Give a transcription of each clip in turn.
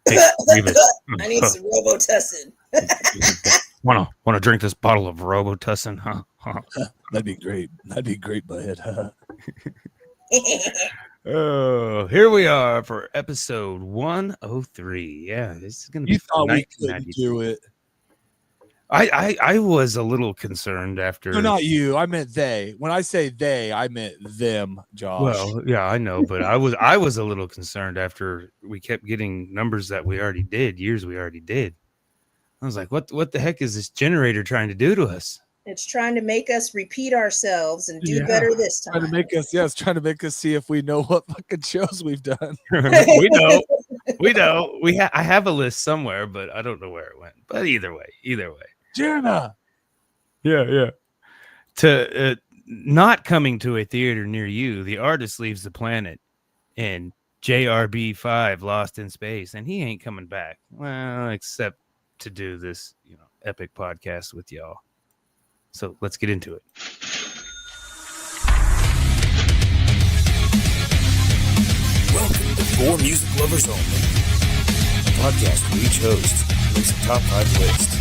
Hey, Beavis. I need some Robitussin. Want to drink this bottle of Robitussin, huh? That'd be great. That'd be great, Butthead. Oh, here we are for episode 103. Yeah, this is gonna be. You thought we couldn't do it? I was a little concerned after. No, not you. I meant they. When I say they, I meant them, Josh. Well, yeah, I know, but I was a little concerned after we kept getting numbers that we already did, years we already did. I was like, what the heck is this generator trying to do to us? It's trying to make us repeat ourselves and do better this time. Trying to make us, it's trying to make us see if we know what fucking shows we've done. we know. I have a list somewhere, but I don't know where it went. But either way. Jenna. Yeah. To not coming to a theater near you, the artist leaves the planet, and JRB5 lost in space, and he ain't coming back. Well, except to do this, epic podcast with y'all. So let's get into it. Welcome to For Music Lovers Only, a podcast where each host makes a top 5 list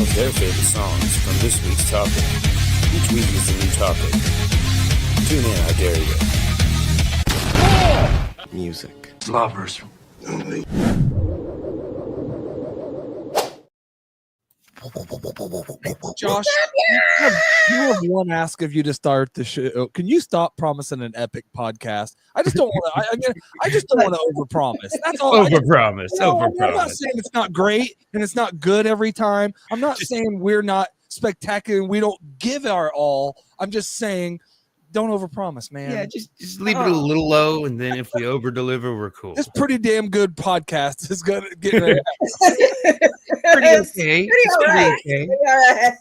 of their favorite songs from this week's topic. Each week is a new topic. Tune in, I dare you. Music Lovers Only. Josh, you have one ask of you to start the show. Can you stop promising an epic podcast? I just don't want to. I just don't want to overpromise. That's all. Overpromise. I'm not saying it's not great and it's not good every time. I'm not saying we're not spectacular and we don't give our all. I'm just saying, don't overpromise, man. Yeah, just leave it a little low, and then if we over deliver, we're cool. This pretty damn good podcast is gonna get ready. Pretty okay. Pretty all right.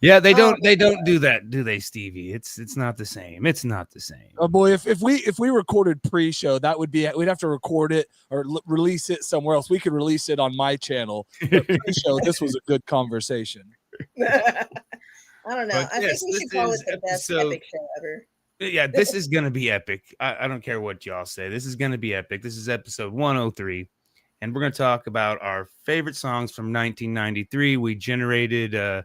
Yeah, they don't do that, do they, Stevie? It's not the same. It's not the same. Oh boy, if we recorded pre-show, that would be, we'd have to record it or release it somewhere else. We could release it on my channel. But pre-show, this was a good conversation. I don't know. I think we should call it the best epic show ever. Yeah, this is gonna be epic. I don't care what y'all say. This is gonna be epic. This is episode 103. And we're going to talk about our favorite songs from 1993. We generated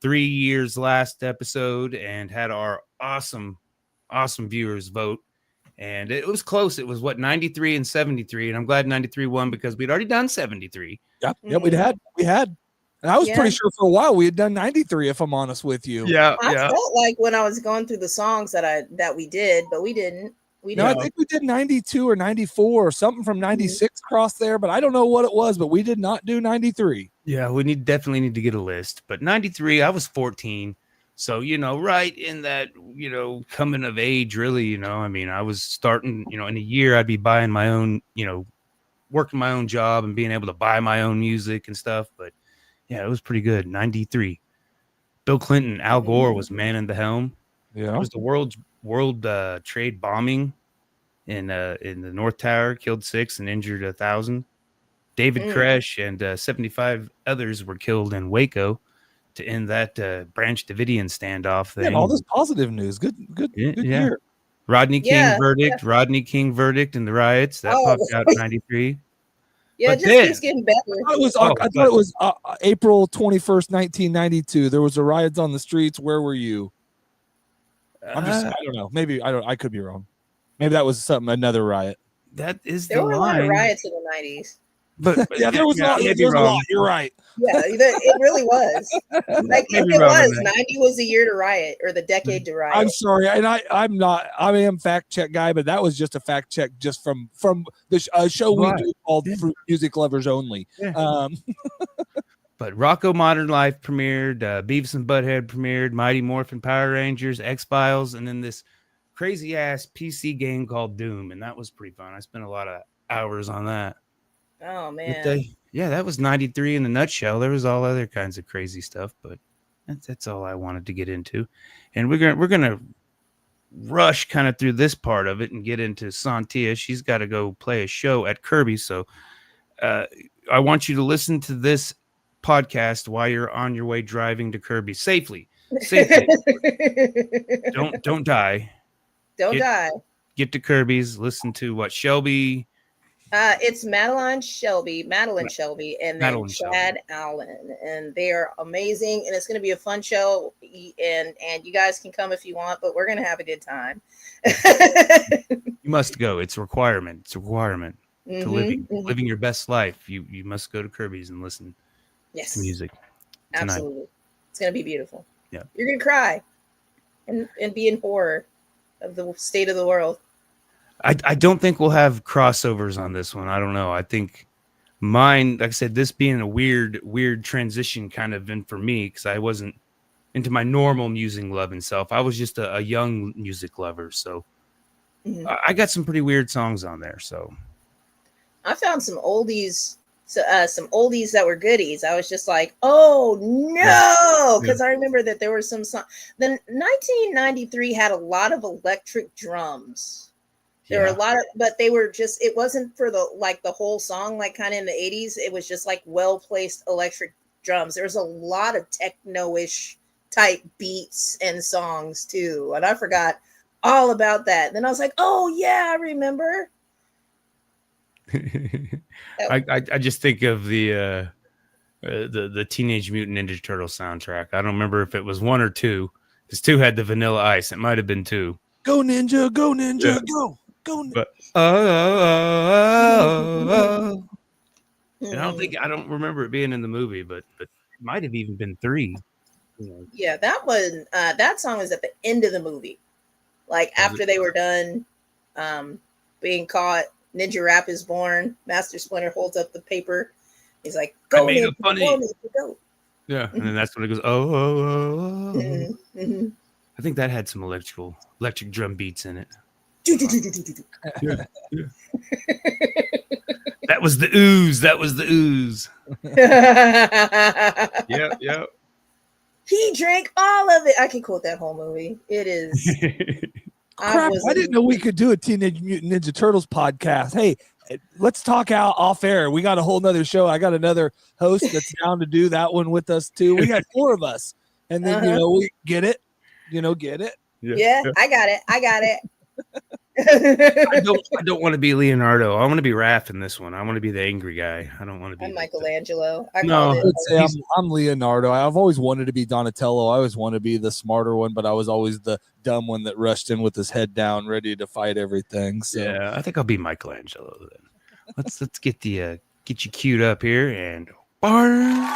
3 years last episode and had our awesome viewers vote. And it was close. It was 93 and 73. And I'm glad 93 won because we'd already done 73. Yeah, we had. And I was pretty sure for a while we had done 93, if I'm honest with you. Yeah. I felt like when I was going through the songs that we did, but we didn't. I think we did 92 or 94 or something from 96 across there, but I don't know what it was, but we did not do 93. Yeah, we definitely need to get a list. But 93, I was 14. So, right in that, coming of age, really, I mean, I was starting, in a year, I'd be buying my own, working my own job and being able to buy my own music and stuff. But yeah, it was pretty good. 93. Bill Clinton, Al Gore was manning the helm. Yeah. It was the world trade bombing in the North Tower, killed 6 and injured 1,000. David Koresh and 75 others were killed in Waco to end that Branch Davidian standoff thing. Yeah, all this positive news. Good year. Rodney King verdict in the riots that popped out in 93. Yeah, it just keeps getting better. I thought it was April 21st, 1992. There was a riots on the streets. Where were you? I don't know. Maybe I could be wrong. Maybe that was another riot. That is there were a lot of riots in the 90s. But yeah, there was a lot. You're right. Yeah, it really was. Like it was 90 was the year to riot or the decade to riot. I'm sorry, and I am fact check guy, but that was just a fact check just from the show we do called For Music Lovers Only. Yeah. But Rocco Modern Life premiered, Beavis and Butthead premiered, Mighty Morphin Power Rangers, X-Files, and then this crazy ass PC game called Doom, and that was pretty fun. I spent a lot of hours on that. Oh man. That was 93 in a nutshell. There was all other kinds of crazy stuff, but that's all I wanted to get into. And we're gonna rush kind of through this part of it and get into Sontia. She's got to go play a show at Kirby, so I want you to listen to this podcast while you're on your way driving to Kirby safely. Don't die. Don't die. Get to Kirby's. Listen to what Shelby, It's Madeline Shelby, and then Madeline Chad Allen, and they are amazing. And it's going to be a fun show. And you guys can come if you want, but we're going to have a good time. You must go. It's a requirement. It's a requirement to living your best life. You must go to Kirby's and listen to music. Tonight. Absolutely. It's going to be beautiful. Yeah. You're going to cry and be in horror of the state of the world. I don't think we'll have crossovers on this one. I don't know. I think mine, like I said, this being a weird transition kind of in for me, because I wasn't into my normal music loving self. I was just a young music lover. So I got some pretty weird songs on there. So I found some oldies. Some oldies that were goodies. I was just like, oh no, because I remember that there were some songs. Then 1993 had a lot of electric drums. There were a lot of, but they were just, it wasn't for the whole song, like kind of in the 80s. It was just like well-placed electric drums. There was a lot of techno-ish type beats and songs too. And I forgot all about that. Then I was like, oh yeah, I remember. I just think of the Teenage Mutant Ninja Turtle soundtrack. I don't remember if it was 1 or 2, because 2 had the Vanilla Ice. It might have been 2. Go Ninja, yeah. go. But and I don't remember it being in the movie, but it might have even been 3. Yeah, that one. That song was at the end of the movie, like after they were done being caught. Ninja Rap is born. Master Splinter holds up the paper. He's like, "Go, Ninja, go." Yeah, and then that's when it goes, oh. I think that had some electric drum beats in it. Yeah. That was the ooze. Yep. He drank all of it. I can quote that whole movie. It is. Crap, I didn't know we could do a Teenage Mutant Ninja Turtles podcast. Hey, let's talk out off air. We got a whole nother show. I got another host that's down to do that one with us too. We got 4 of us. And then, we get it. Get it. Yeah, I got it. I don't want to be Leonardo. I want to be Raph in this one. I want to be the angry guy. I don't want to be. I'm Michelangelo. I'm Leonardo. I've always wanted to be Donatello. I always want to be the smarter one, but I was always the dumb one that rushed in with his head down, ready to fight everything. So yeah, I think I'll be Michelangelo then. Let's get you queued up here and barn.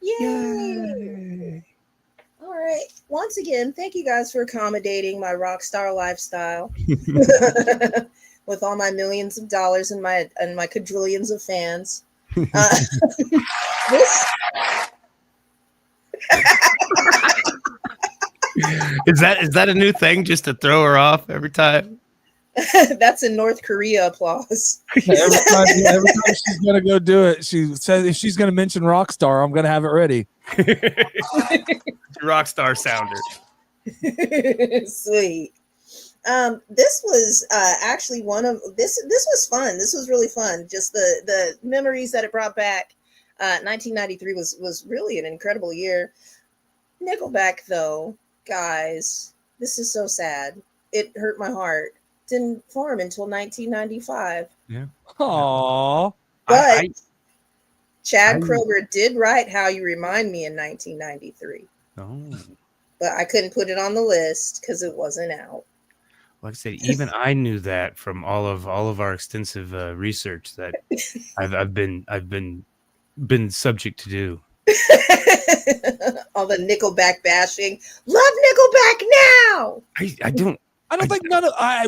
Yay! All right. Once again, thank you guys for accommodating my rock star lifestyle with all my millions of dollars and my quadrillions of fans. Is that a new thing just to throw her off every time? That's in North Korea applause. every time she's gonna go do it, she says if she's gonna mention Rockstar, I'm gonna have it ready. Rockstar sounder. Sweet. This was actually one of this was fun. This was really fun. Just the memories that it brought back. 1993 was really an incredible year. Nickelback, though, guys, this is so sad. It hurt my heart. Didn't form until 1995. Yeah. Aww. But Chad Kroeger did write "How You Remind Me" in 1993. Oh. But I couldn't put it on the list because it wasn't out. Like I said, even I knew that from all of our extensive research that I've been subject to do. All the Nickelback bashing. Love Nickelback now. I don't think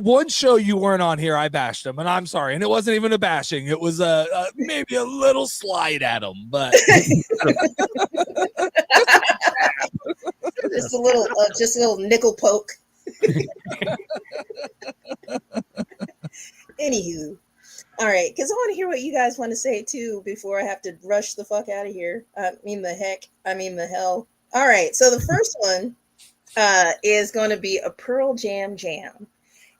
one show you weren't on here, I bashed them, and I'm sorry. And it wasn't even a bashing. It was maybe a little slide at them, but just a little nickel poke. Anywho, all right, because I want to hear what you guys want to say too before I have to rush the fuck out of here. I mean the hell. All right, so the first one is going to be a Pearl Jam jam,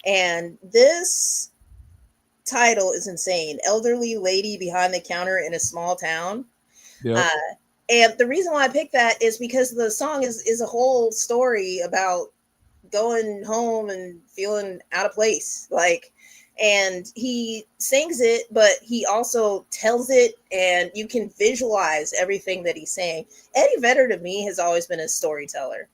and this title is insane. Elderly lady behind the counter in a small town. Yep. And the reason why I picked that is because the song is a whole story about going home and feeling out of place. Like, and he sings it, but he also tells it, and you can visualize everything that he's saying. Eddie Vedder to me has always been a storyteller,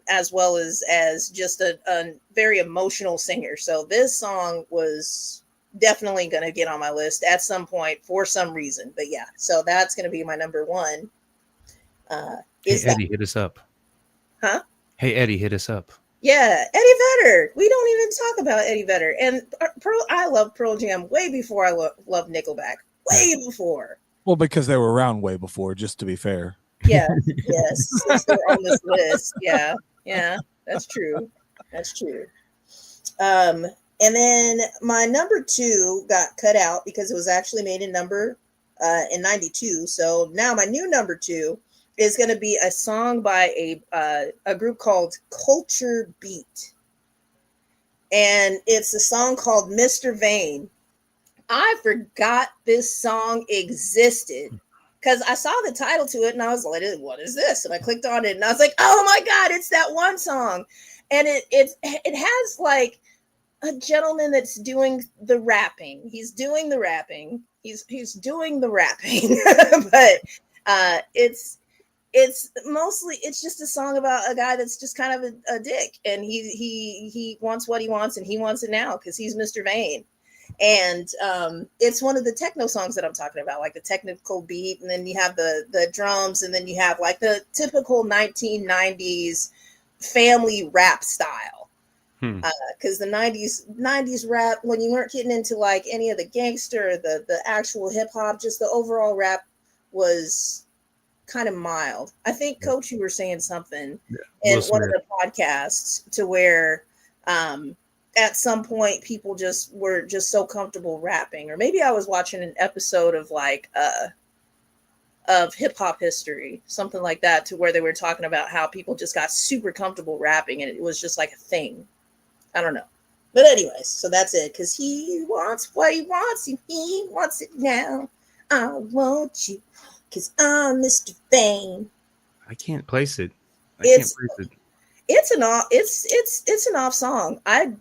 as well as just a very emotional singer. So this song was definitely going to get on my list at some point for some reason. But yeah, so that's going to be my number one. Hey, Eddie, hit us up. Huh? Hey, Eddie, hit us up. Yeah, Eddie Vedder. We don't even talk about Eddie Vedder. And I love Pearl Jam way before I loved Nickelback. Way before. Well, because they were around way before, just to be fair. Yeah, yes. Since they're on this list. Yeah, that's true. That's true. And then my number 2 got cut out because it was actually made in 92. So now my new number 2 is going to be a song by a group called Culture Beat. And it's a song called Mr. Vain. I forgot this song existed because I saw the title to it and I was like, what is this? And I clicked on it and I was like, oh my God, it's that one song. And it has like a gentleman that's doing the rapping. He's doing the rapping. He's doing the rapping. But it's mostly, it's just a song about a guy that's just kind of a dick, and he wants what he wants, and he wants it now because he's Mr. Vain. And it's one of the techno songs that I'm talking about, like the technical beat, and then you have the drums, and then you have like the typical 1990s family rap style. Because the 90s rap, when you weren't getting into like any of the gangster, the actual hip hop, just the overall rap was kind of mild. I think, Coach, you were saying something in one of the podcasts to where at some point people were just so comfortable rapping, or maybe I was watching an episode of like of hip hop history, something like that, to where they were talking about how people just got super comfortable rapping and it was just like a thing. I don't know. But anyways, so that's it. Because he wants what he wants and he wants it now. I want you. Because I'm Mr. Vain. I can't place it. It's an off song. I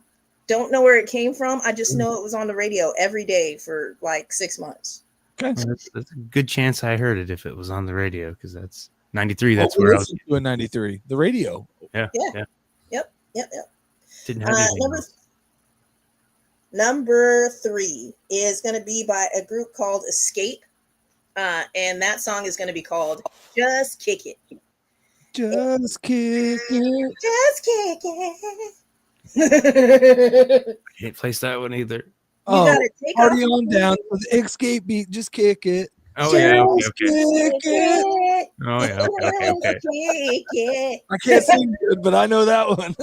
don't know where it came from. I just know it was on the radio every day for like 6 months. Okay. Well, that's a good chance I heard it if it was on the radio, because that's 93. That's we where I was doing 93. The radio. Yeah. Yep. Didn't have anything number 3 is going to be by a group called Xscape. And that song is going to be called Just Kick It. Just kick it. Just kick it. I can't place that one either. You gotta take party on down with the Xscape beat. Just kick it. Oh, yeah. Okay. Kick it. Oh, yeah. Okay. Kick it. I can't sing good, but I know that one.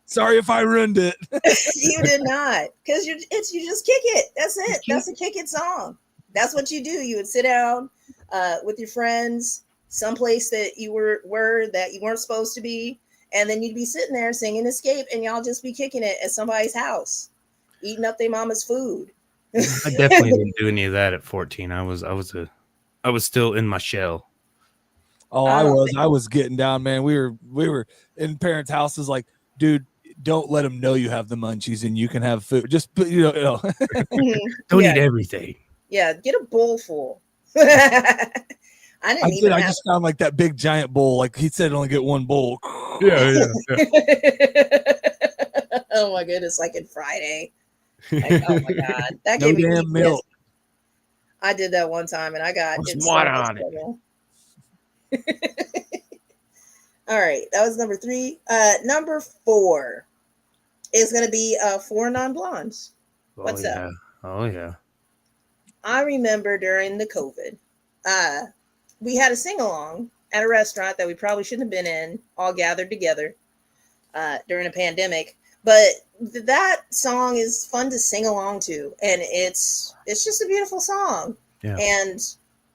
Sorry if I ruined it. You did not, because you just kick it. That's it. That's a kick it song. That's what you do. You would sit down with your friends someplace that you were that you weren't supposed to be, and then you'd be sitting there singing Xscape, and y'all just be kicking it at somebody's house, eating up their mama's food. I definitely didn't do any of that at 14. I was still in my shell. Oh, I was getting down, man. We were in parents' houses, like, dude, don't let them know you have the munchies and you can have food. Just don't eat everything. Yeah, get a bowl full. I just found like that big giant bowl. Like he said, only get one bowl. Yeah. Oh my goodness, like in Friday. Like, oh my God, that no gave me damn milk. I did that one time and I got water on it. All right, that was number 3. Number 4 is going to be 4 Non-Blondes. What's up? Oh yeah. I remember during the COVID, we had a sing-along at a restaurant that we probably shouldn't have been in, all gathered together during a pandemic. But that song is fun to sing along to, and it's just a beautiful song. Yeah. And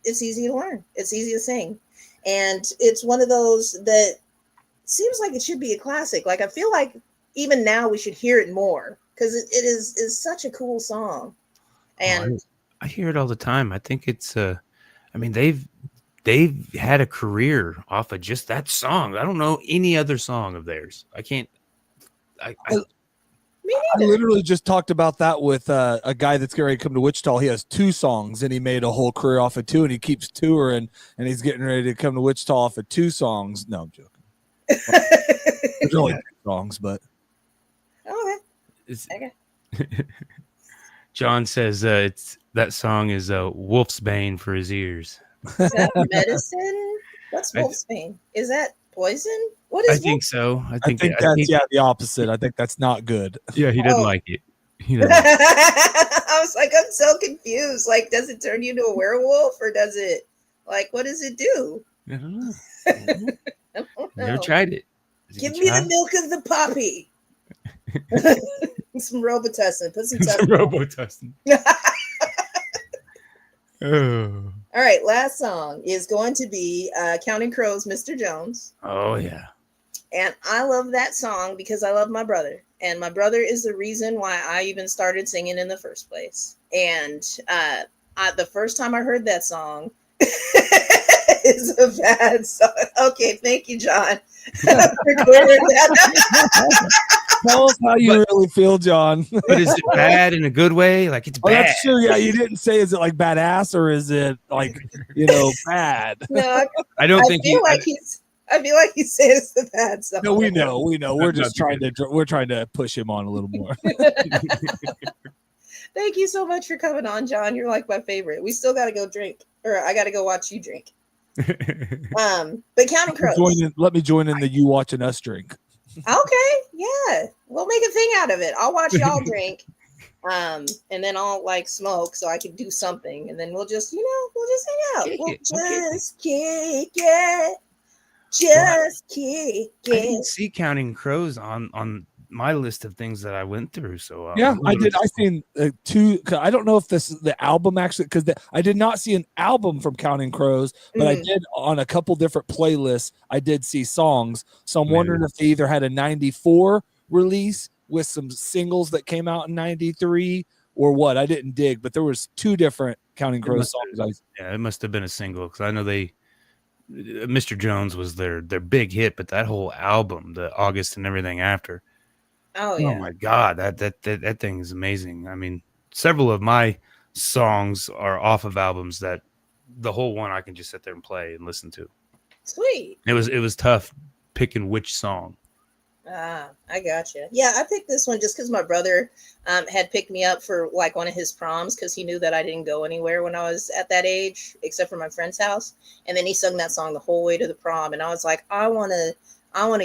it's easy to learn. It's easy to sing. And it's one of those that seems like it should be a classic. Like, I feel like even now we should hear it more because it is such a cool song. And I hear it all the time. I think it's they've they've had a career off of just that song. I don't know any other song of theirs. I can't. I I literally just talked about that with a guy that's getting ready to come to Wichita. He has 2 songs, and he made a whole career off of 2, and he keeps touring, and he's getting ready to come to Wichita off of 2 songs. No, I'm joking. There's only 2 songs, but Okay. John says that song is Wolf's Bane for his ears. Is that medicine? What's wolfsbane? Is that poison? What is? I think so. I think that's the opposite. I think that's not good. Yeah, he doesn't like it. He doesn't like it. I was like, I'm so confused. Like, does it turn you into a werewolf, or does it? Like, what does it do? I don't know. I don't know. Never tried it. Give me the milk of the poppy. Some Robitussin. Put some Robitussin. Oh. All right, last song is going to be Counting Crows, Mr. Jones. Oh, yeah. And I love that song because I love my brother. And my brother is the reason why I even started singing in the first place. And the first time I heard that song is a bad song. Okay, thank you, John. Tell us how you really feel, John. But is it bad in a good way? Like, it's bad. That's true. Yeah, you didn't say, is it like badass or is it like, bad? No, I don't think I feel like he says the bad song. No, we know. We're just trying to push him on a little more. Thank you so much for coming on, John. You're like my favorite. We still got to go drink, or I got to go watch you drink. But Counting Crows. Let me join in the you watching us drink. Okay, yeah, we'll make a thing out of it. I'll watch y'all drink, and then I'll like smoke so I can do something, and then we'll just hang out. Just kick it. Just kick it. I didn't see Counting Crows on my list of things that I went through. So yeah, I did. I seen 2. I don't know if this is the album actually, because I did not see an album from Counting Crows, but I did on a couple different playlists. I did see songs, so I'm wondering if they either had a '94 release with some singles that came out in '93 or what. I didn't dig, but there was 2 different Counting Crows songs. Yeah, it must have been a single because I know Mr. Jones was their big hit, but that whole album, the August and everything after. Oh yeah! Oh my God, that thing is amazing. I mean, several of my songs are off of albums that the whole one I can just sit there and play and listen to. Sweet. It was tough picking which song. I gotcha. Yeah, I picked this one just because my brother had picked me up for like one of his proms because he knew that I didn't go anywhere when I was at that age except for my friend's house, and then he sung that song the whole way to the prom, and I was like, I want to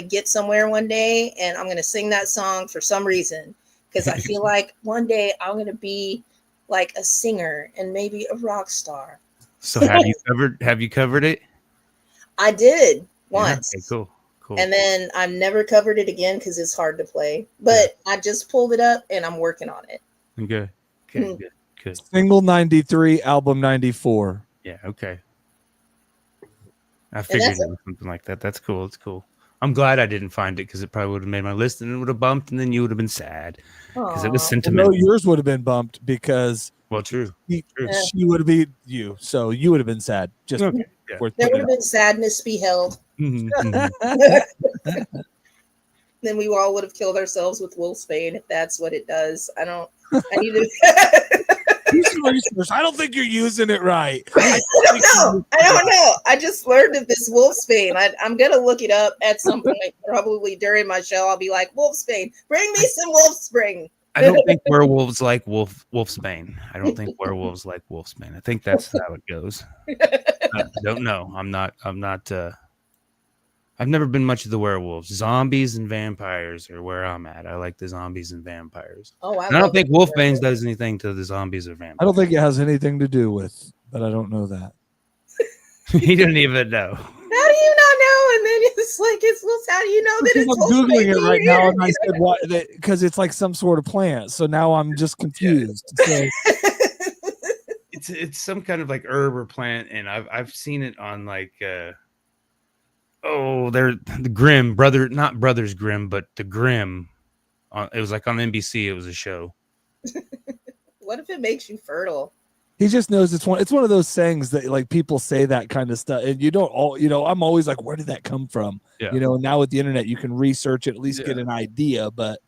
get somewhere one day, and I'm going to sing that song for some reason because I feel like one day I'm going to be like a singer and maybe a rock star. So have you covered it? I did once. Yeah, okay, cool. And then I've never covered it again because it's hard to play. But I just pulled it up and I'm working on it. Okay. Good. Single 93, album 94. Yeah, okay. I figured it was something like that. That's cool. It's cool. I'm glad I didn't find it because it probably would have made my list and it would have bumped, and then you would have been sad because it was sentimental. No, yours would have been bumped because true. She would have been you, so you would have been sad. Just okay. There would have been sadness beheld. Mm-hmm. Then we all would have killed ourselves with wolfsbane if that's what it does. I need to. I don't think you're using it right. I don't know. I just learned of this wolfsbane. I'm gonna look it up at some point, probably during my show. I'll be like, wolfsbane, bring me some wolfsbane. I don't think werewolves like wolfsbane. I don't think werewolves like wolfsbane. I think that's how it goes. I don't know. I'm not. I've never been much of the werewolves. Zombies and vampires are where I'm at. I like the zombies and vampires. Oh, I don't think wolfbane does anything to the zombies or vampires. I don't think it has anything to do with, but I don't know that. He didn't even know. How do you not know? And then it's like, how do you know that it's I'm Googling it right now, and I said, what? Because it's like some sort of plant. So now I'm just confused. So. It's some kind of like herb or plant, and I've seen it on like they're the Grimm not Brothers Grimm, but the Grimm. It was like on NBC. It was a show. What if it makes you fertile? He just knows it's one of those sayings that like people say that kind of stuff, and you don't all I'm always like, where did that come from? Yeah. Now with the internet you can research it, at least get Yeah. an idea, but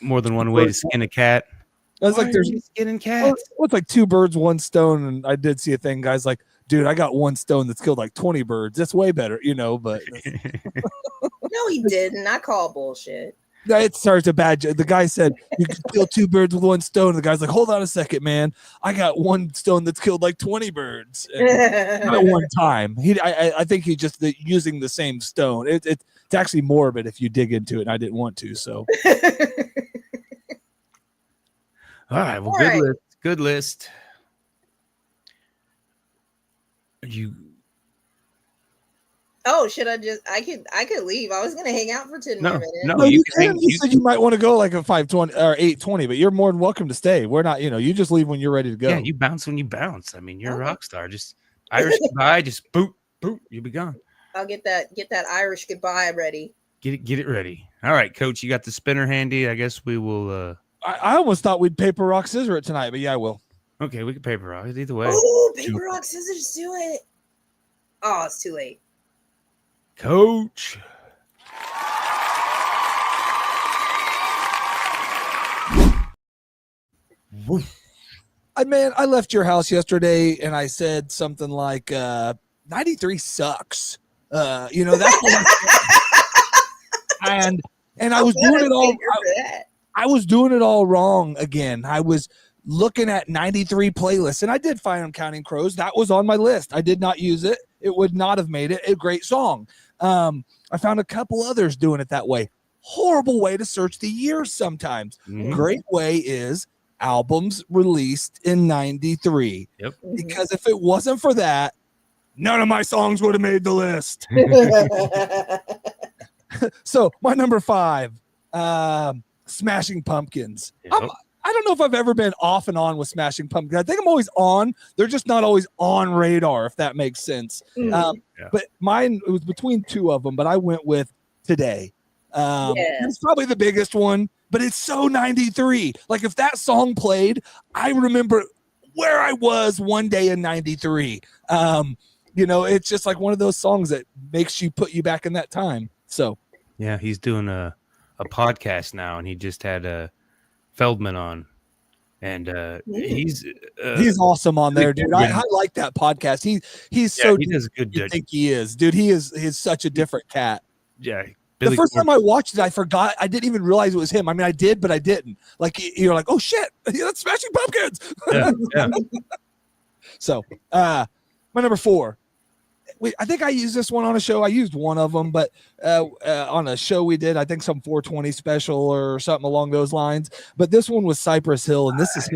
More than one way to skin a cat. I was like, there's skinning cats. What's like 2 birds, 1 stone, and I did see a thing, guys like, dude, I got 1 stone that's killed like 20 birds. That's way better, but No, he didn't. I call bullshit. it starts a bad joke. The guy said you can kill 2 birds with 1 stone. The guy's like, hold on a second, man. I got 1 stone that's killed like 20 birds at one time. I think he just using the same stone. It's actually morbid if you dig into it, and I didn't want to. So, all right. Well, good list. You. Oh, should I just? I could leave. I was gonna hang out for 10 more minutes. No, you can. You said you might want to go like a 5:20 or 8:20, but you're more than welcome to stay. We're not, you just leave when you're ready to go. Yeah, you bounce when you bounce. I mean, you're a rock star. Just Irish goodbye. Just boop, you'll be gone. I'll get that Irish goodbye ready. Get it ready. All right, Coach. You got the spinner handy. I guess we will. I almost thought we'd paper rock scissors it tonight, but yeah, I will. Okay, we can paper rock it either way. Oh, paper rock scissors, do it. Oh, it's too late. Coach. I left your house yesterday and I said something like 93 sucks. That's what and I was doing it all I was doing it all wrong again. I was looking at 93 playlists, and I did find them Counting Crows. That was on my list. I did not use it. It would not have made it a great song. I found a couple others doing it that way. Horrible way to search the years sometimes. Mm-hmm. Great way is albums released in 93. Yep. Because if it wasn't for that, none of my songs would have made the list. So my number 5, Smashing Pumpkins. Yep. I don't know if I've ever been off and on with Smashing Pumpkins. I think I'm always on. They're just not always on radar, if that makes sense. But mine, it was between 2 of them, but I went with Today. It's probably the biggest one, but it's so 93. Like if that song played, I remember where I was one day in 93. It's just like one of those songs that makes you put you back in that time. So yeah, he's doing a podcast now, and he just had Feldman on, and he's awesome on there, dude. I like that podcast. He's so he does a good job. I think he is, dude. He's such a different cat. Yeah. The first time I watched it, I forgot. I didn't even realize it was him. I mean, I did, but I didn't. Like you're like, oh shit, that's Smashing Pumpkins. Yeah. So, my number 4. I think I used this one on a show. I used one of them, but on a show we did, I think some 420 special or something along those lines. But this one was Cypress Hill, and this is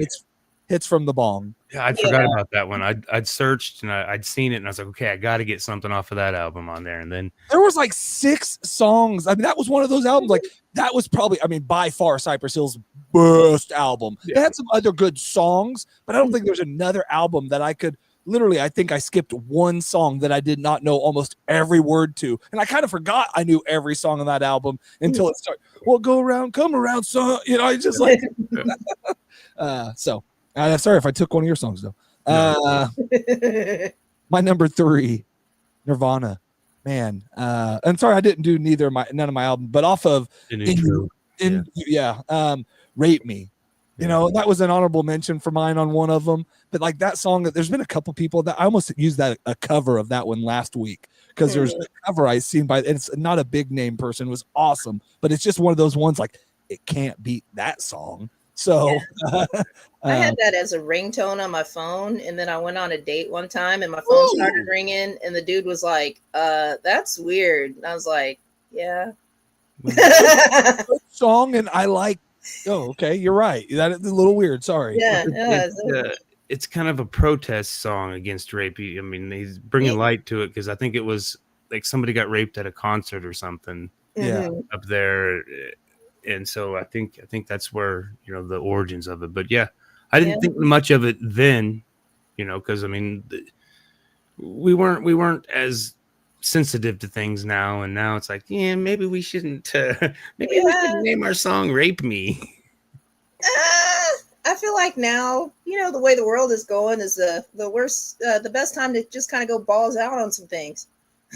hits from the Bong. Yeah, I forgot about that one. I'd searched and I'd seen it, and I was like, okay, I got to get something off of that album on there. And then there was like 6 songs. I mean, that was one of those albums. Like that was probably, by far Cypress Hill's best album. It had some other good songs, but I don't think there's another album that I could. Literally, I think I skipped one song that I did not know almost every word to. And I kind of forgot I knew every song on that album until it started. Well, go around, come around, son. I just like. Sorry if I took one of your songs, though. My number 3, Nirvana. Man. And sorry, I didn't do none of my album, but off of Rape Me. That was an honorable mention for mine on one of them. But like that song, there's been a couple people that I almost used a cover of that one last week because there's a cover I seen and it's not a big name person. It was awesome, but it's just one of those ones like it can't beat that song. So I had that as a ringtone on my phone, and then I went on a date one time, and my phone started ringing, and the dude was like, "That's weird." And I was like, "Yeah." Song, and I like. Oh, okay, you're right. That is a little weird. Sorry. Yeah. It's kind of a protest song against rape. I mean, he's bringing light to it because I think it was like somebody got raped at a concert or something. Yeah, up there, and so I think that's where the origins of it. But yeah, I didn't think much of it then, because I mean, we weren't as sensitive to things now, and now it's like, yeah, maybe we shouldn't. Maybe we should name our song "Rape Me." I feel like now, the way the world is going is the worst, the best time to just kind of go balls out on some things.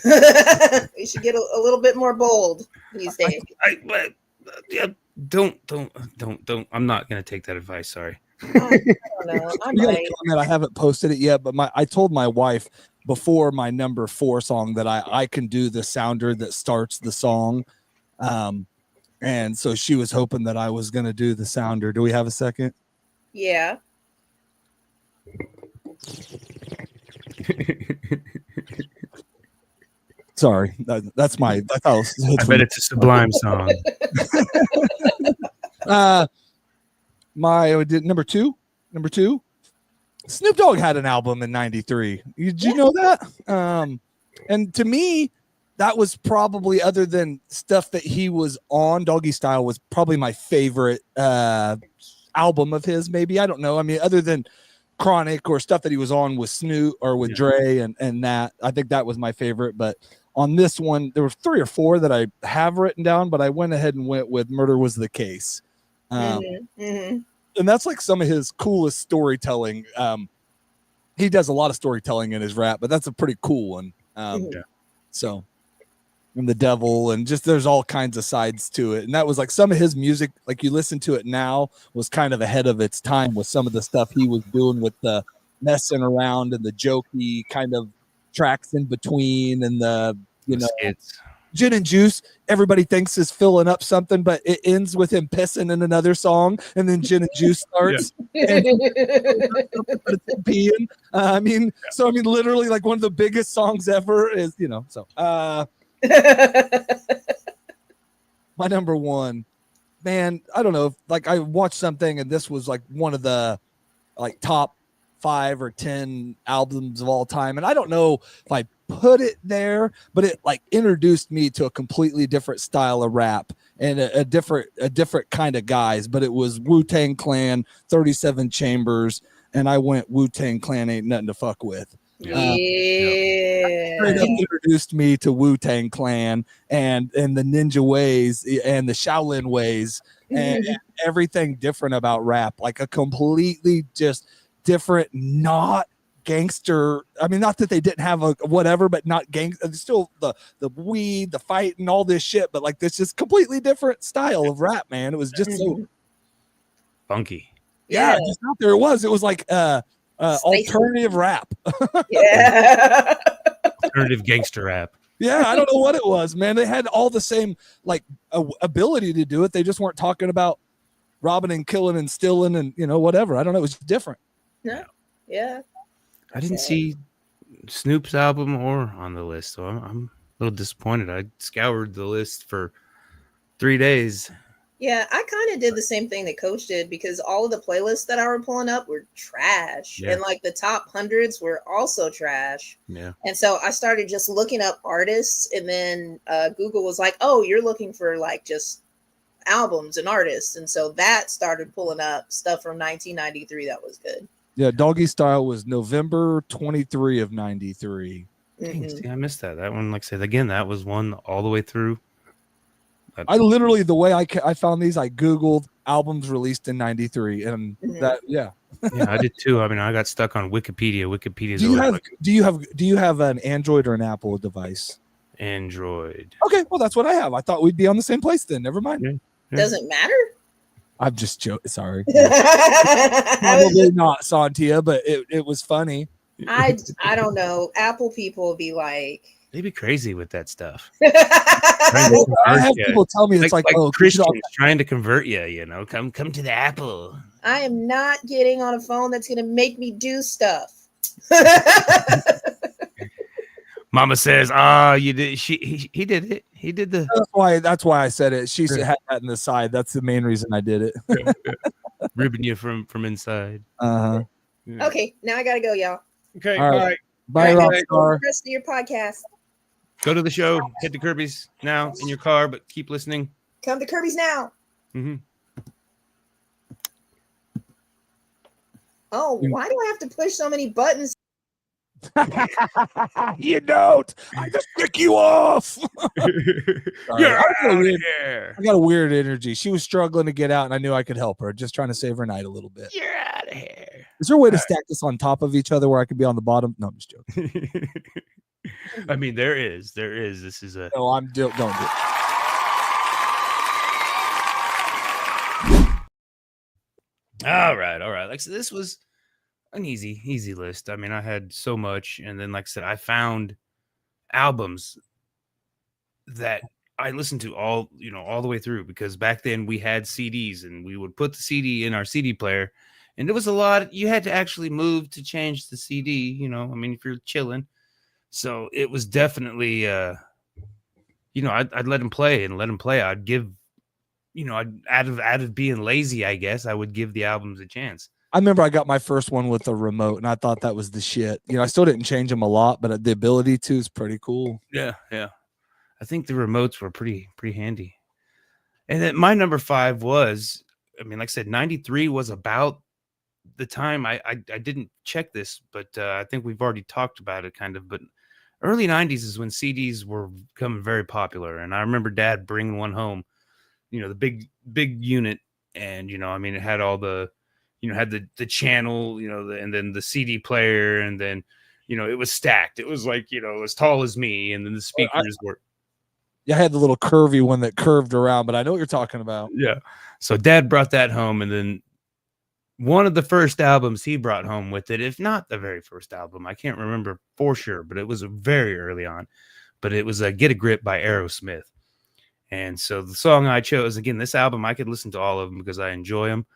We should get a little bit more bold these days. Yeah, don't. I'm not gonna take that advice. Sorry. I don't know. I might. I haven't posted it yet, but I told my wife before my number 4 song that I can do the sounder that starts the song, and so she was hoping that I was gonna do the sounder. Do we have a second? Yeah. Sorry, that's my. I bet it's a Sublime song. Number two. Snoop Dogg had an album in '93. Did you know that? And to me, that was probably, other than stuff that he was on, Doggy Style was probably my favorite album of his. Maybe, I don't know. I mean, other than Chronic or stuff that he was on with Snoop or with Dre and that, I think that was my favorite. But on this one, there were 3 or 4 that I have written down, but I went ahead and went with Murder Was the Case. And that's like some of his coolest storytelling. He does a lot of storytelling in his rap, but that's a pretty cool one. So, and the devil, and just there's all kinds of sides to it. And that was like some of his music, like you listen to it now, was kind of ahead of its time with some of the stuff he was doing with the messing around and the jokey kind of tracks in between, and the Gin and Juice, everybody thinks is filling up something, but it ends with him pissing in another song, and then Gin and Juice starts. And peeing. I mean, literally, like one of the biggest songs ever is, so. My number 1, man, I don't know if, like, I watched something and this was like one of the like top 5 or 10 albums of all time, and I don't know if I put it there, but it like introduced me to a completely different style of rap and a different kind of guys. But it was Wu-Tang Clan, 37 Chambers, and I went Wu-Tang Clan Ain't Nothing to Fuck With. Introduced me to Wu-Tang Clan and the ninja ways and the Shaolin ways and everything different about rap, like a completely just different, not gangster. I mean, not that they didn't have a whatever, but not gangster. Still the weed, the fight, and all this shit, but like this just completely different style of rap, man. It was just so funky. Yeah, just out there. It was like alternative rap. Yeah. Alternative gangster rap. Yeah, I don't know what it was, man. They had all the same like ability to do it. They just weren't talking about robbing and killing and stealing and whatever. I don't know. It was different. Yeah. I didn't see Snoop's album or on the list, so I'm a little disappointed. I scoured the list for 3 days. Yeah, I kind of did the same thing that Coach did, because all of the playlists that I were pulling up were trash. And like the top hundreds were also trash. Yeah. And so I started just looking up artists, and then Google was like, oh, you're looking for like just albums and artists. And so that started pulling up stuff from 1993 that was good. Yeah, Doggy Style was November 23 of 93. See, I missed that. That one, like I said, again, that was one all the way through. I literally, the way I found these, I Googled albums released in 93, and that, yeah, I did too. I mean, I got stuck on Wikipedia. Wikipedia's do you have an Android or an Apple device? Android. Okay, well, that's what I have. I thought we'd be on the same place then. Never mind. Yeah. Doesn't matter. I'm just joking. Sorry. Probably not, Sontia, but it was funny. I don't know. Apple people be like, they be crazy with that stuff. I have people tell me it's like oh, Christians trying to convert you. Come to the Apple. I am not getting on a phone that's going to make me do stuff. Mama says, you did. He did it. He did the. That's why I said it. She had that in the side. That's the main reason I did it. Ribbing you from inside. Yeah. Okay, now I gotta go, y'all. Okay, all right. Bye, Rockstar. The rest of your podcast. Go to the show. Head to Kirby's now in your car, but keep listening. Come to Kirby's now. Mm-hmm. Oh, why do I have to push so many buttons? You don't. I just pick you off. You're I got a out of weird- here. I got a weird energy. She was struggling to get out, and I knew I could help her. Just trying to save her night a little bit. You're out of here. Is there a way to stack this on top of each other where I could be on the bottom? No, I'm just joking. I mean, there is. This is a. No, don't do it. All right. Like I said, this was an easy list. I mean, I had so much, and then like I said, I found albums that I listened to all the way through, because back then we had CDs and we would put the CD in our CD player, and it was a lot. You had to actually move to change the CD. I mean, if you're chilling, so it was definitely I'd let him play and let him play. I'd give out of being lazy, I guess I would give the albums a chance. I remember I got my first one with a remote, and I thought that was the shit. I still didn't change them a lot, but the ability to is pretty cool. Yeah. I think the remotes were pretty handy. And then my number 5 was, I mean, like I said, 93 was about the time I didn't check this, but I think we've already talked about it kind of, but early 90s is when CDs were becoming very popular. And I remember Dad bringing one home, the big unit. And, I mean, it had all the, had the channel, and then the CD player, and then, it was stacked. It was like, as tall as me. And then the speakers were. Yeah, I had the little curvy one that curved around, but I know what you're talking about. Yeah. So Dad brought that home, and then one of the first albums he brought home with it, if not the very first album, I can't remember for sure, but it was very early on. But it was Get a Grip by Aerosmith. And so the song I chose, again, this album, I could listen to all of them because I enjoy them.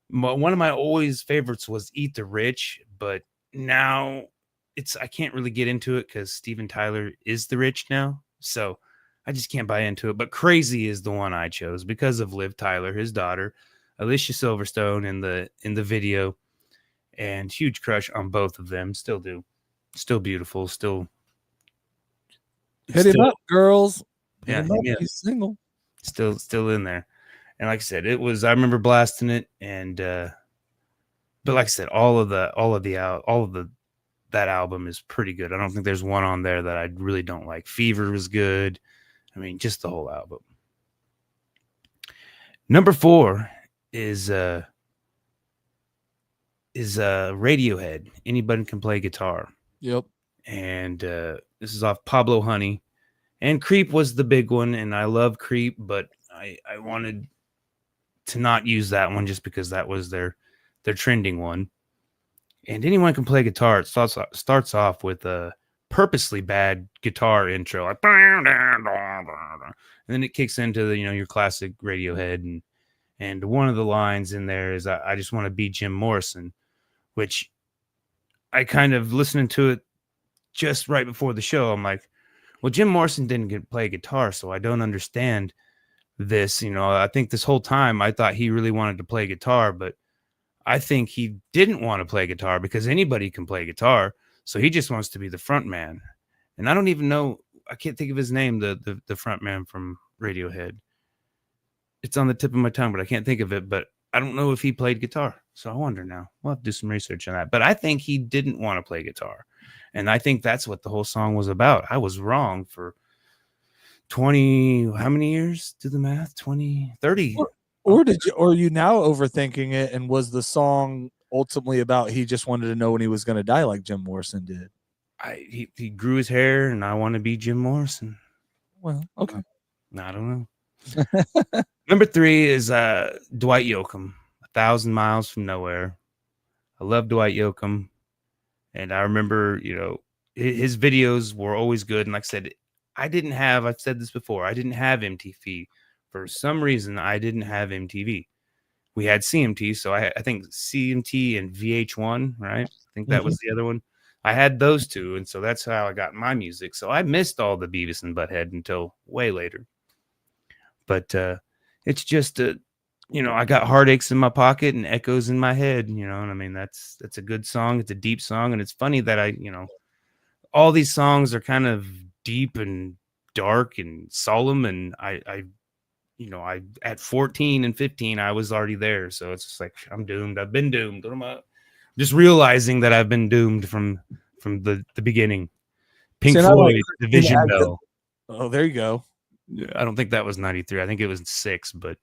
One of my always favorites was Eat the Rich, but now I can't really get into it because Steven Tyler is the rich now. So I just can't buy into it. But Crazy is the one I chose because of Liv Tyler, his daughter, Alicia Silverstone in the video, and huge crush on both of them. Still do. Still beautiful. Still. Hit him up, girls. Yeah, He's single. Still in there. And like I said, I remember blasting it, and but like I said, all of that album is pretty good. I don't think there's one on there that I really don't like. Fever was good. I mean, just the whole album. Number 4 is Radiohead. Anybody can play guitar. Yep. And this is off Pablo Honey. And Creep was the big one, and I love Creep, but I wanted to not use that one just because that was their trending one. And Anyone Can Play Guitar. It starts off with a purposely bad guitar intro, like, and then it kicks into the your classic Radiohead, and one of the lines in there is I just want to be Jim Morrison, which I kind of listening to it just right before the show. I'm like, well, Jim Morrison didn't play guitar, so I don't understand this. I think this whole time I thought he really wanted to play guitar, but I think he didn't want to play guitar because anybody can play guitar. So he just wants to be the front man. And I don't even know, I can't think of his name, the front man from Radiohead. It's on the tip of my tongue, but I can't think of it. But I don't know if he played guitar. So I wonder now. We'll have to do some research on that. But I think he didn't want to play guitar. And I think that's what the whole song was about. I was wrong for 20, how many years? Do the math? 20, 30. Or are you now overthinking it? And was the song ultimately about he just wanted to know when he was going to die, like Jim Morrison did? He grew his hair, and I want to be Jim Morrison. Well, okay. I don't know. Number 3 is Dwight Yoakam, 1,000 Miles from Nowhere. I love Dwight Yoakam, and I remember, his videos were always good. And like I said, I've said this before, I didn't have MTV. For some reason, I didn't have MTV. We had CMT, so I think CMT and VH1, right? I think that was the other one. I had those two, and so that's how I got my music. So I missed all the Beavis and Butthead until way later. But it's just I got Heartaches in my pocket and Echoes in my head, and I mean that's a good song. It's a deep song, and it's funny that all these songs are kind of deep and dark and solemn, and I at 14 and 15, I was already there. So it's just like, I'm doomed. I've been doomed. Just realizing that I've been doomed from from the beginning. Pink See, and I like Floyd, Christina Division Aguilera. Bell. Oh, there you go. I don't think that was 93. I think it was 6, but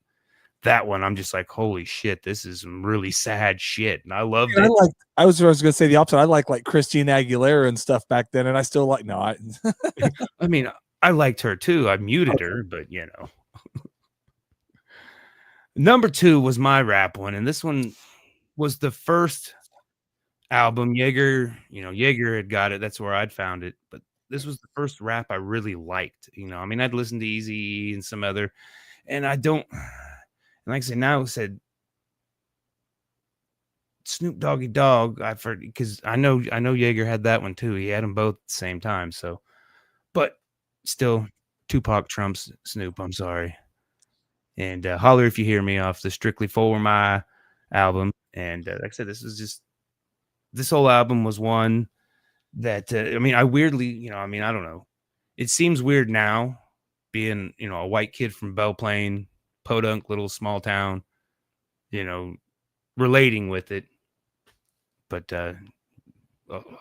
that one, I'm just like, holy shit, this is some really sad shit. And I loved And it. I was going to say the opposite. I like Christina Aguilera and stuff back then, and I still like, I mean, I liked her too. I muted her, but you know. Number 2 was my rap one, and this one was the first album. Jaeger had got it. That's where I'd found it. But this was the first rap I really liked. I mean, I'd listened to Eazy and some other, and I don't, and like I said, now said Snoop Doggy Dogg. I've heard, because I know Jaeger had that one too. He had them both at the same time. So, but still, Tupac trumps Snoop. I'm sorry. And Holler if you hear me off the Strictly For My album. And like I said, this whole album was one that I mean, I weirdly, I mean, I don't know. It seems weird now being, a white kid from Belle Plaine, podunk little small town, relating with it. But a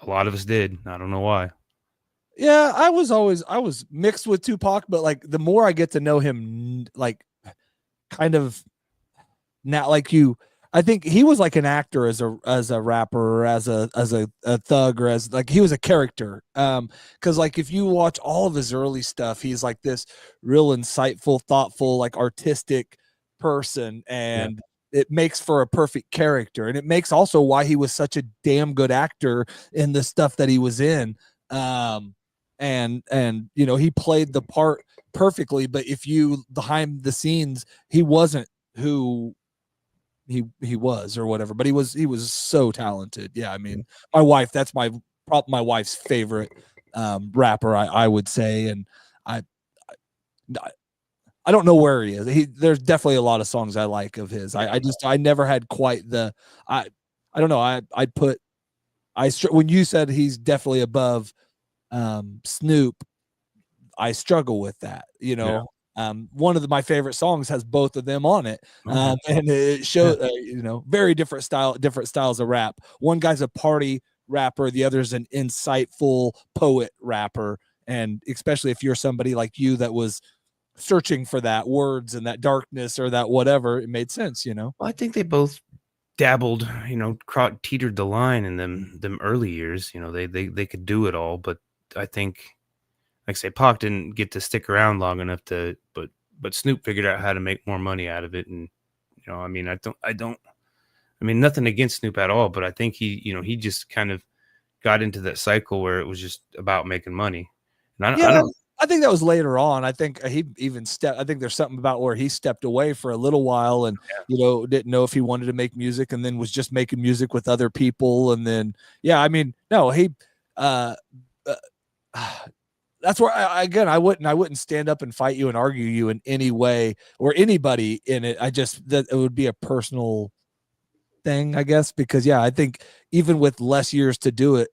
lot of us did. I don't know why. Yeah, I was mixed with Tupac, but like the more I get to know him, like kind of now, I think he was like an actor as a rapper, or as a thug, or as like he was a character. Because like if you watch all of his early stuff, he's like this real insightful, thoughtful, like artistic person, and it makes for a perfect character, and it makes also why he was such a damn good actor in the stuff that he was in. And he played the part perfectly, but if you behind the scenes, he wasn't who he was or whatever, but he was so talented. Yeah, I mean, my wife, that's my wife's favorite rapper, I would say, and I don't know where he is. There's definitely a lot of songs I like of his. I never had quite the I don't know. When you said he's definitely above Snoop, I struggle with that. One of my favorite songs has both of them on it, and it shows very different styles of rap. One guy's a party rapper, the other's an insightful poet rapper, and especially if you're somebody like you that was searching for that words and that darkness or that whatever, it made sense. Well, I think they both dabbled, teetered the line in them early years. They could do it all, but I think, like I say, Pac didn't get to stick around long enough but Snoop figured out how to make more money out of it. And, I mean, nothing against Snoop at all, but I think he just kind of got into that cycle where it was just about making money. And I think that was later on. I think he even I think there's something about where he stepped away for a little while and, didn't know if he wanted to make music, and then was just making music with other people. And then, that's where I wouldn't stand up and fight you and argue you in any way or anybody in it. That it would be a personal thing, I guess, because I think even with less years to do it,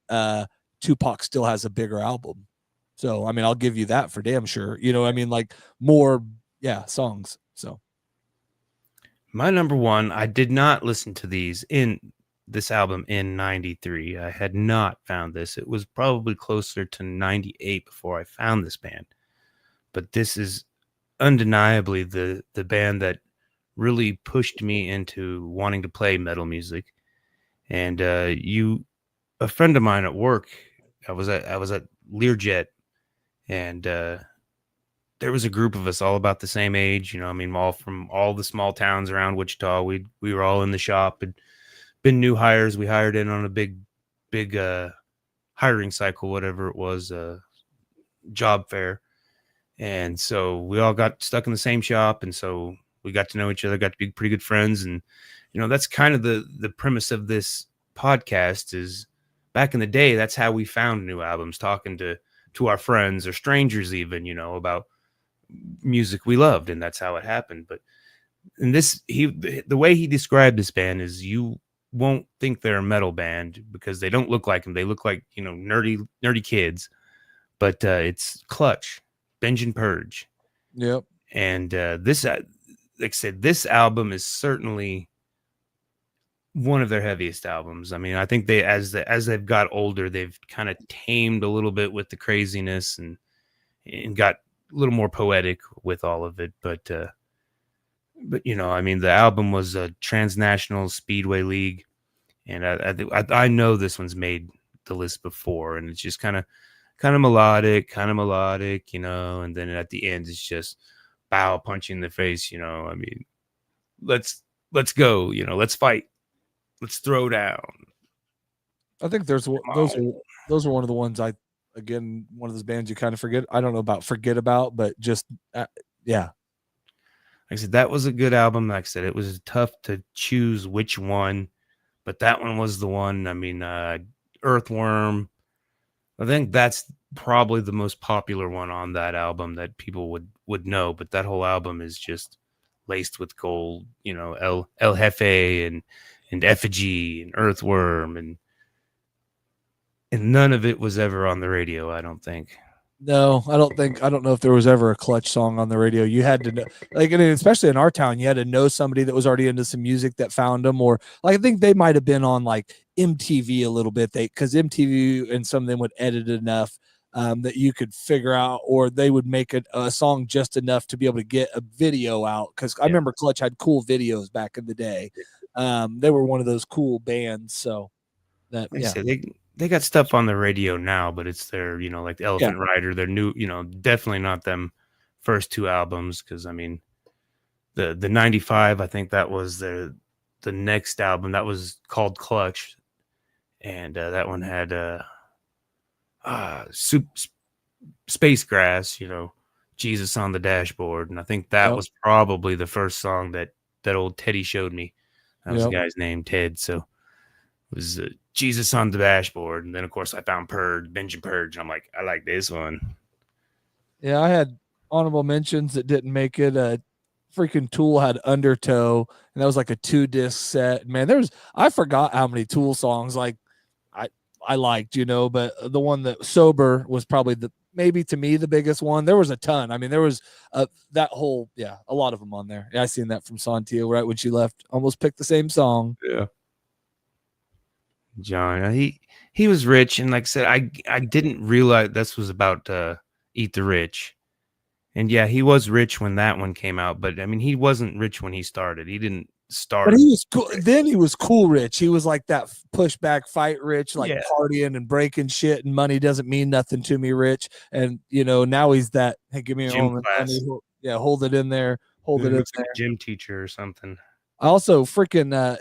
Tupac still has a bigger album. So, I mean, I'll give you that for damn sure. Like more, songs. So my number one, I did not listen to this album in 93. I had not found this. It was probably closer to 98 before I found this band. But this is undeniably the band that really pushed me into wanting to play metal music. And a friend of mine at work, I was at Learjet, and there was a group of us all about the same age, all from all the small towns around Wichita. We were all in the shop and been new hires. We hired in on a big hiring cycle, whatever it was, job fair. And so we all got stuck in the same shop. And so we got to know each other, got to be pretty good friends. And, that's kind of the premise of this podcast is back in the day, that's how we found new albums, talking to our friends or strangers, even, about music we loved. And that's how it happened. But in the way he described this band is you won't think they're a metal band because they don't look like them. They look like, nerdy kids, but it's Clutch, Binge and Purge. Yep. And this, like I said, this album is certainly one of their heaviest albums. I mean, I think they as they've got older, they've kind of tamed a little bit with the craziness and got a little more poetic with all of it. But you know, I mean, the album was a Transnational Speedway League, and I know this one's made the list before, and it's just kind of melodic, you know, and then at the end it's just bow punch in the face, you know. I mean, let's go, you know, let's fight, let's throw down. I think those are one of the ones again, one of those bands you kind of forget. I don't know about forget about, but just yeah. Like I said, that was a good album. Like I said, it was tough to choose which one, but that one was the one. I mean, Earthworm, I think that's probably the most popular one on that album that people would know. But that whole album is just laced with gold. You know, El Jefe and Effigy and Earthworm, and none of it was ever on the radio, I don't think. No, I don't know if there was ever a Clutch song on the radio. You had to know, like, and especially in our town, you had to know somebody that was already into some music that found them, or like, I think they might have been on like MTV a little bit. Because MTV and some of them would edit enough that you could figure out, or they would make a song just enough to be able to get a video out. Because I remember Clutch had cool videos back in the day. They were one of those cool bands. So that they got stuff on the radio now, but it's their, you know, like the Elephant Rider, their new, you know, definitely not them first two albums. Because I mean, the 95, I think that was the next album that was called Clutch, and that one had Space Grass, you know, Jesus on the Dashboard, and I think that was probably the first song that old Teddy showed me. That was the guy's name, Ted. So it was Jesus on the Dashboard, and then of course I found Purge, Binge and Purge, and I'm like, I like this one. Yeah, I had honorable mentions that didn't make it. Freaking Tool had Undertow, and that was like a 2-disc set. Man, I forgot how many Tool songs like I liked, you know, but the one that Sober was probably maybe to me the biggest one. There was a ton. I mean, there was that whole a lot of them on there. Yeah, I seen that from Sontia right when she left. Almost picked the same song. Yeah. John, he was rich, and like I said, I didn't realize this was about Eat the Rich. And yeah, he was rich when that one came out, but I mean, he wasn't rich when he started. He didn't start. But he was cool. Then he was cool rich. He was like that pushback fight rich, like partying and breaking shit, and money doesn't mean nothing to me rich. And you know, now he's that, hey, give me a moment. Hold it in there. Hold it in there. Gym teacher or something. I also freaking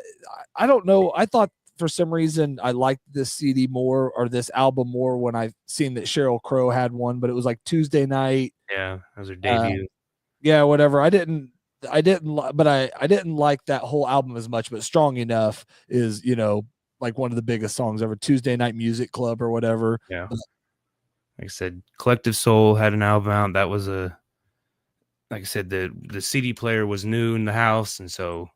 I don't know. I thought for some reason I liked this CD more, or this album more, when I seen that Sheryl Crow had one, but it was like Tuesday Night. Yeah, that was her debut. Whatever. I didn't like that whole album as much, but Strong Enough is, you know, like one of the biggest songs ever. Tuesday Night Music Club or whatever. Yeah. Like I said, Collective Soul had an album out. That was like I said, the CD player was new in the house, and so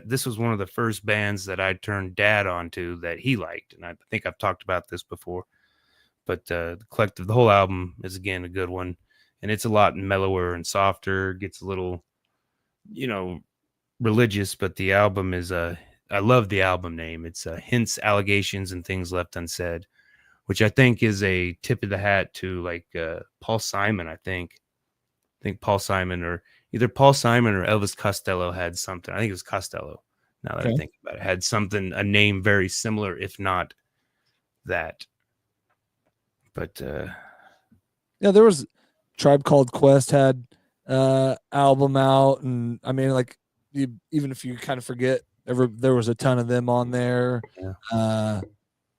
this was one of the first bands that I turned Dad onto that he liked, and I think I've talked about this before. But the Collective, the whole album is again a good one, and it's a lot mellower and softer. Gets a little, you know, religious, but the album is I love the album name. It's Hints, Allegations, and Things Left Unsaid, which I think is a tip of the hat to like Paul Simon. I think Paul Simon, or either Paul Simon or Elvis Costello had something. I think it was Costello. Now that I think about it, had something, a name very similar, if not that. But there was Tribe Called Quest had album out, and I mean, like, even if you kind of forget, there was a ton of them on there. I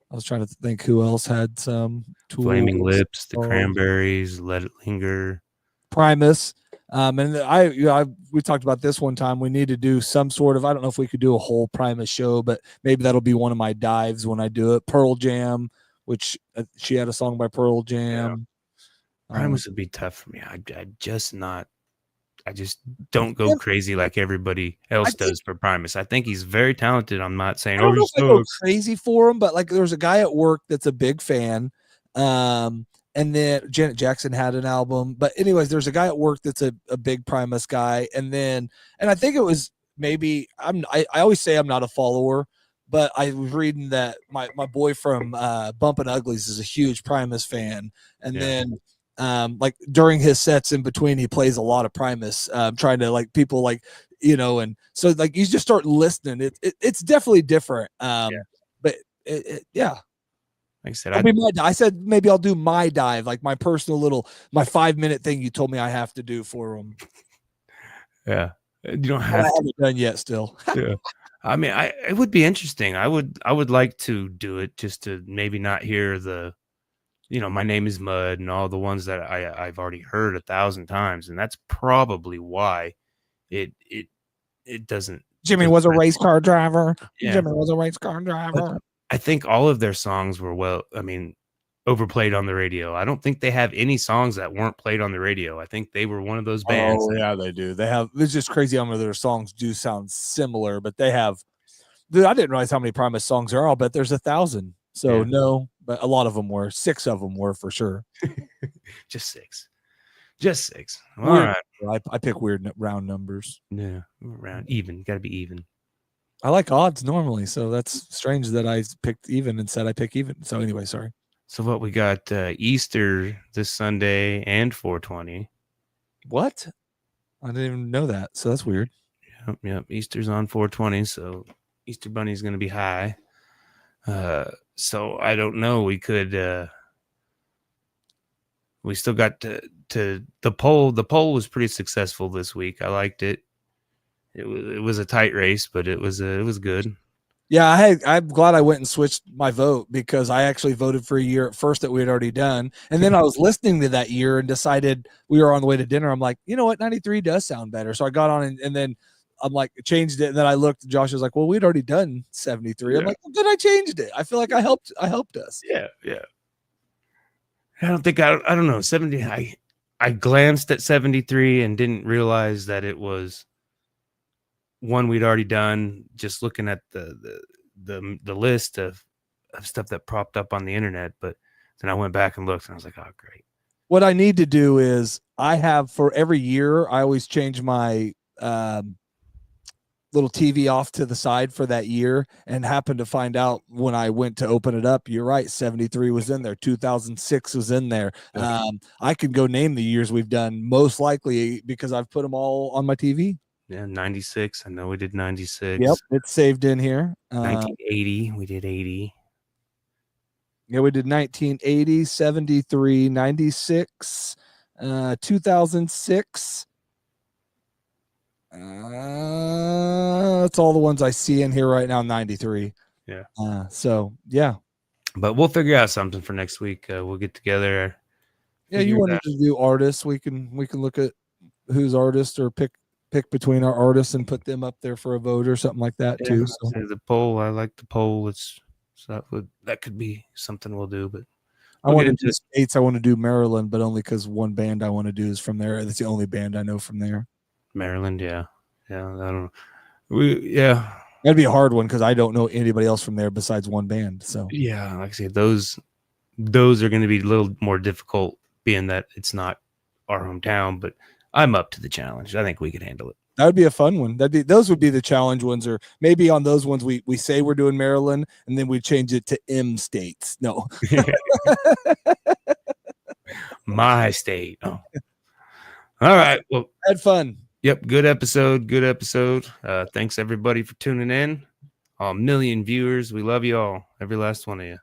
was trying to think who else had some. Tools, Flaming Lips, the Cranberries, Let It Linger, Primus. And we talked about this one time. We need to do some sort of, I don't know if we could do a whole Primus show, but maybe that'll be one of my dives when I do it. Pearl Jam, which she had a song by Pearl Jam. Primus would be tough for me. I just don't go crazy like everybody else does for Primus. I think he's very talented. I'm not saying, I don't know if I go crazy for him, but like there's a guy at work that's a big fan. And then Janet Jackson had an album. But anyways, there's a guy at work that's a big Primus guy. And I think it was maybe, I always say I'm not a follower, but I was reading that my boy from Bumpin' Uglies is a huge Primus fan, and then like during his sets in between, he plays a lot of Primus, trying to like people like and so like you just start listening. It's definitely different. But yeah. Like I said, I said maybe I'll do my dive, like my personal my 5-minute thing you told me I have to do for them. Yeah, you don't have I haven't done yet still. Yeah. I mean, it would be interesting. I would like to do it just to maybe not hear the, My Name is Mud and all the ones that I've already heard 1,000 times, and that's probably why it doesn't. Jimmy was a race car driver. Yeah. Jimmy was a race car driver. I think all of their songs were overplayed on the radio. I don't think they have any songs that weren't played on the radio. I think they were one of those bands. Oh, yeah, they do. They have. It's just crazy how many of their songs do sound similar, but they have. Dude, I didn't realize how many Primus songs there are. I'll bet there's 1,000. So no, but a lot of them were. 6 of them were for sure. Just 6. All right. I pick weird round numbers. Yeah, round even. Got to be even. I like odds normally, so that's strange that I picked even and said I pick even. So anyway, sorry. So what we got Easter this Sunday and 420. What? I didn't even know that. So that's weird. Yep. Easter's on 420, so Easter Bunny's going to be high. So I don't know. We could. We still got to the poll. The poll was pretty successful this week. I liked it. It was a tight race, but it was good. Yeah, I'm glad I went and switched my vote because I actually voted for a year at first that we had already done. And then I was listening to that year and decided we were on the way to dinner. I'm like, you know what? 93 does sound better. So I got on and then I'm like, changed it. And then I looked, Josh was like, well, we'd already done 73. I'm like, well, then I changed it. I feel like I helped us. Yeah. I don't know. 70. I glanced at 73 and didn't realize that it was one we'd already done, just looking at the list of stuff that propped up on the internet. But then I went back and looked and I was like, oh, great. What I need to do is I have for every year, I always change my little TV off to the side for that year and happened to find out when I went to open it up, you're right. 73 was in there. 2006 was in there. I could go name the years we've done most likely because I've put them all on my TV. Yeah, 96. I know we did 96. Yep, it's saved in here. 1980, we did 80. Yeah, we did 1980, 73, 96, 2006. That's all the ones I see in here right now. 93. Yeah. So yeah. But we'll figure out something for next week. We'll get together. Yeah, you wanted to do artists? We can look at who's artist or pick between our artists and put them up there for a vote or something like that too. So. The poll, I like the poll. That could be something we'll do. But I want to do states. I want to do Maryland, but only because one band I want to do is from there. That's the only band I know from there. Maryland, yeah. I don't know. That'd be a hard one because I don't know anybody else from there besides one band. So yeah, like I say, those are going to be a little more difficult, being that it's not our hometown. But I'm up to the challenge. I think we could handle it. That would be a fun one. Those would be the challenge ones, or maybe on those ones we say we're doing Maryland and then we change it to M states. No, my state. Oh. All right. Well, had fun. Yep. Good episode. Thanks everybody for tuning in. 1 million viewers. We love you all. Every last one of you.